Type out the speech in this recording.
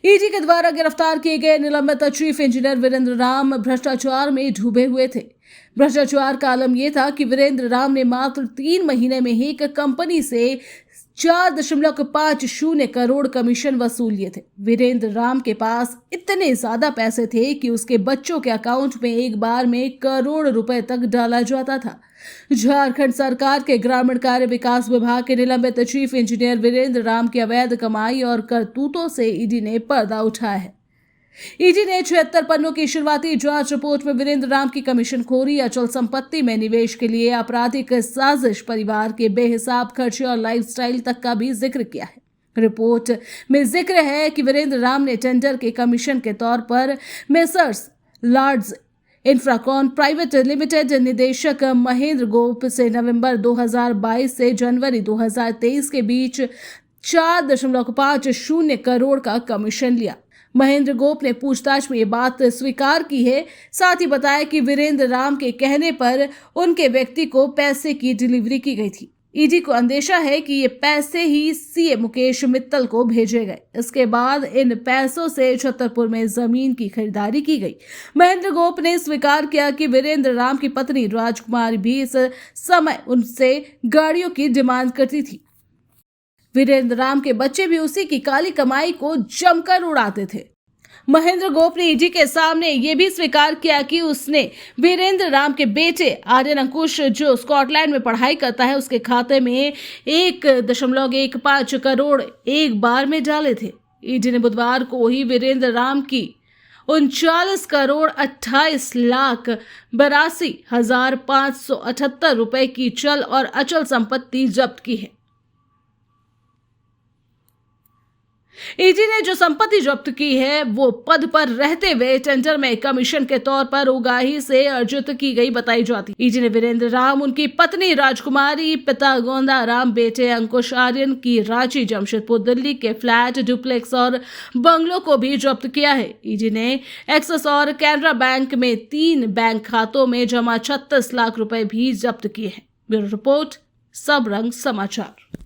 ED के द्वारा गिरफ्तार किए गए निलंबित चीफ इंजीनियर वीरेंद्र राम भ्रष्टाचार में डूबे हुए थे। भ्रष्टाचार का आलम यह था कि वीरेंद्र राम ने मात्र 3 महीने में ही एक कंपनी से 4.50 करोड़ कमीशन वसूल लिए थे। वीरेंद्र राम के पास इतने ज्यादा पैसे थे कि उसके बच्चों के अकाउंट में एक बार में करोड़ रुपए तक डाला जाता था। झारखंड सरकार के ग्रामीण कार्य विकास विभाग के निलंबित चीफ इंजीनियर वीरेंद्र राम की अवैध कमाई और करतूतों से ईडी ने पर्दा उठाया है। ईडी ने 76 पन्नों की शुरुआती जांच रिपोर्ट में वीरेंद्र राम की कमीशनखोरी, अचल संपत्ति में निवेश के लिए आपराधिक साजिश, परिवार के बेहिसाब खर्चे और लाइफस्टाइल तक का भी जिक्र किया है। रिपोर्ट में जिक्र है कि वीरेंद्र राम ने टेंडर के कमीशन के तौर पर Messrs Lords Infracon Private Limited निदेशक महेंद्र गोप से नवंबर 2022 से जनवरी 2023 के बीच 4.50 करोड़ का कमीशन लिया। महेंद्र गोप ने पूछताछ में ये बात स्वीकार की है। साथ ही बताया कि वीरेंद्र राम के कहने पर उनके व्यक्ति को पैसे की डिलीवरी की गई थी। ईडी को अंदेशा है कि ये पैसे ही सीए मुकेश मित्तल को भेजे गए। इसके बाद इन पैसों से छतरपुर में जमीन की खरीदारी की गई। महेंद्र गोप ने स्वीकार किया कि वीरेंद्र राम की पत्नी राजकुमारी भी इस समय उनसे गाड़ियों की डिमांड करती थी। वीरेंद्र राम के बच्चे भी उसी की काली कमाई को जमकर उड़ाते थे। महेंद्र गोप ने ईडी के सामने यह भी स्वीकार किया कि उसने वीरेंद्र राम के बेटे आर्यन अंकुश, जो स्कॉटलैंड में पढ़ाई करता है, उसके खाते में 1.15 करोड़ एक बार में डाले थे। ईडी ने बुधवार को ही वीरेंद्र राम की 39,28,82,578 रुपए की चल और अचल संपत्ति जब्त की है। ईडी ने जो संपत्ति जब्त की है वो पद पर रहते हुए टेंडर में कमीशन के तौर पर उगाही से अर्जित की गई बताई जाती। ईडी ने वीरेंद्र राम, उनकी पत्नी राजकुमारी, पिता गोंदा राम, बेटे अंकुश आर्यन की रांची, जमशेदपुर, दिल्ली के फ्लैट, डुप्लेक्स और बंगलों को भी जब्त किया है। ईडी ने एक्सिस और कैनरा बैंक में 3 बैंक खातों में जमा 36 लाख रुपए भी जब्त किए हैं। ब्यूरो रिपोर्ट, सब रंग समाचार।